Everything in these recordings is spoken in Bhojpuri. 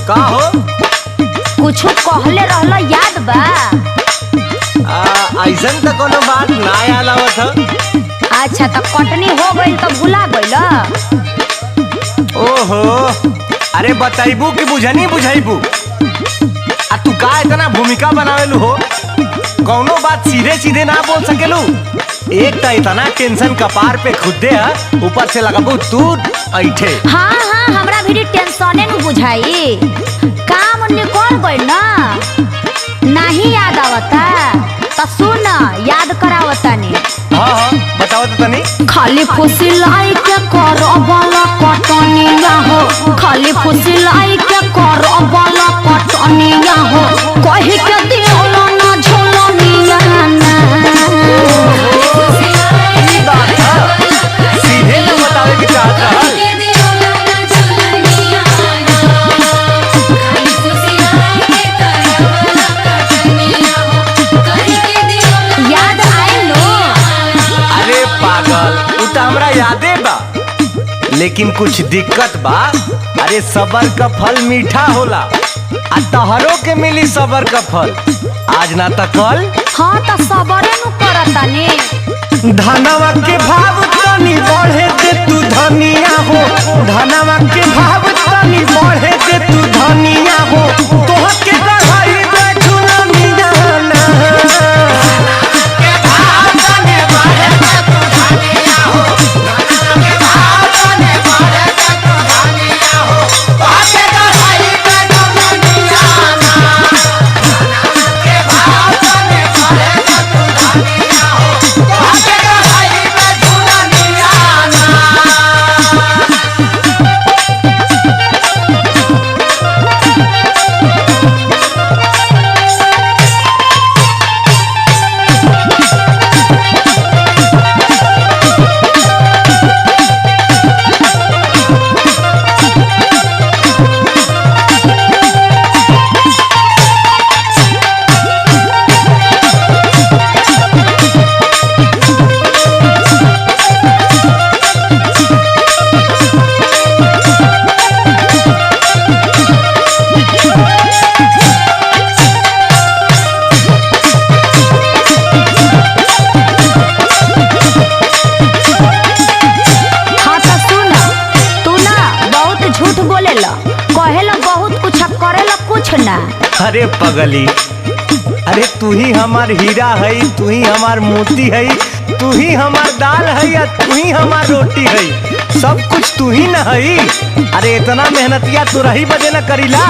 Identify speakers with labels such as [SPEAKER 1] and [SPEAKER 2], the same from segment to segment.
[SPEAKER 1] का हो?
[SPEAKER 2] कुछ कहले रहलो याद बा?
[SPEAKER 1] ऐसन तो कोनो बात ना याद आवत ह।
[SPEAKER 2] अच्छा तो कटनी हो गई तो भुला गइल?
[SPEAKER 1] ओहो, अरे बताइबू कि बुझनी बुझाइबू? आ तू का इतना भूमिका बनावेलू हो? कौनो बात सीधे सीधे ना बोल सकेलू? एक तो इतना टेंशन कपार पे खुदे है, ऊपर से लगाबू तू ऐठे।
[SPEAKER 2] हाँ हाँ, हमरा भी टेंशने न बुझाई। काम निकल गइल ना, नहीं याद आवता तो सुन याद करावतानी।
[SPEAKER 1] हाँ हाँ बताओ तो तनी।
[SPEAKER 2] खाली फुसिलाई के करबला कटनिया हो, खाली फुसिलाई के करबला कटनिया हो, कहि के दियोला ना झोलनिया ना।
[SPEAKER 1] सीधे ना बतावे के चाहत रहल।
[SPEAKER 2] याद आइल लो?
[SPEAKER 1] अरे पागल, उ तो हमरा यादे बा, लेकिन कुछ दिक्कत बा। अरे सबर का फल मीठा होला, आ तहरो के मिली सबर का फल, आज ना त कल।
[SPEAKER 2] हाँ तो सबरे नु करतानी।
[SPEAKER 1] धनवा के भाव तनी बढ़े दे तू धनिया हो, धनवा के भाव तनी बढ़े दे तू धनिया हो, तोह के बढ़ाई दे दुनिया ना। अरे पगली, अरे तू ही हमार हीरा है, तू ही हमार मोती है, तू ही हमार दाल है या तू ही हमार रोटी है, सब कुछ तू ही न है। अरे इतना मेहनतिया तू रही बजे न करीला।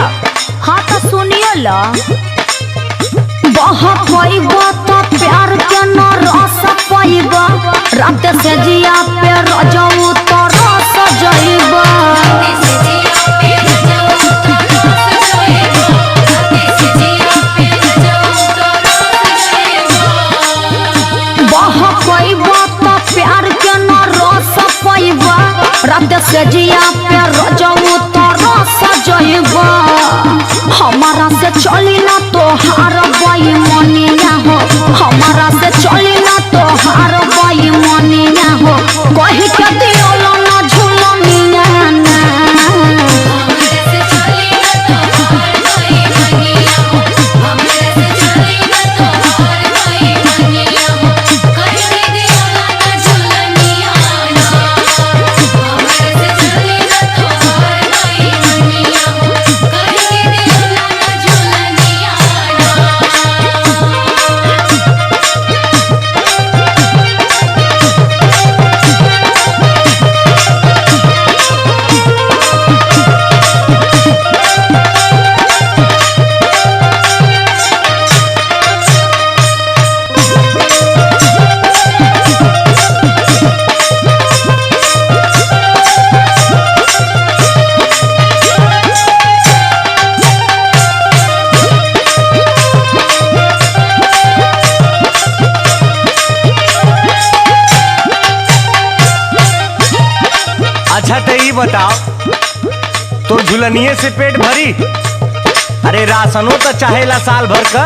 [SPEAKER 2] हाँ तो सुनियो ला, बहुत पाइबा तो प्यार के न रस पाइबा, रात से जिया पे रजऊ तो रस जाइबा। प्यार के न रस पाइबा, रात से जिया पे रजऊ तो रस जाइबा। हमारा से चली ना तो हार बाई मनिया हो, हमारा से चली ना तो हार बाई मनिया हो, कहि के दियोला ना झुलनिया ना।
[SPEAKER 1] अच्छा तो ये बताओ, तो झुलनिए से पेट भरी? अरे राशनो तो चाहेला साल भर का,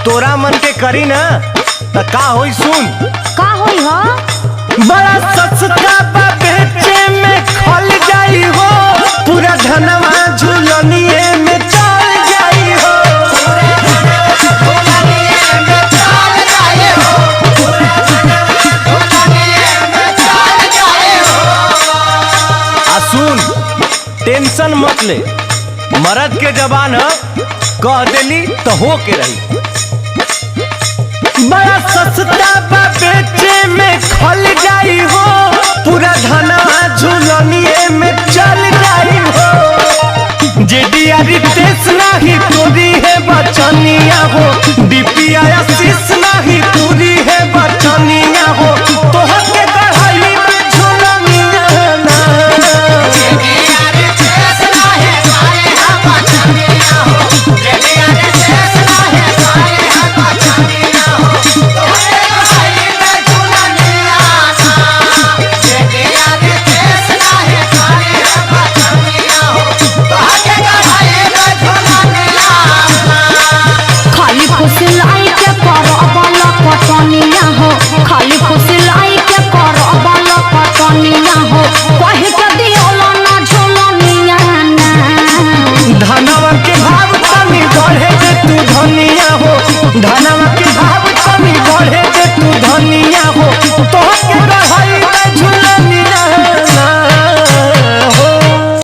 [SPEAKER 1] तोरा मन के करी ना तो का होई सुन।
[SPEAKER 2] का होई हो?
[SPEAKER 1] बड़ा सस्ता बा बेचे में खल जाई हो, पूरा धनवा सुन, टेंशन मत ले, मर्द के जबान है, कह देली तो हो के रही। बड़ा सस्ता बा बेचे में खल जाई हो, पूरा धनवा झुलनिए में चल जाई हो। जेडिया रितेश नाही तोरी है बचनिया हो, डीपी आशीष नाही तोरी है बचनिया हो। तोहर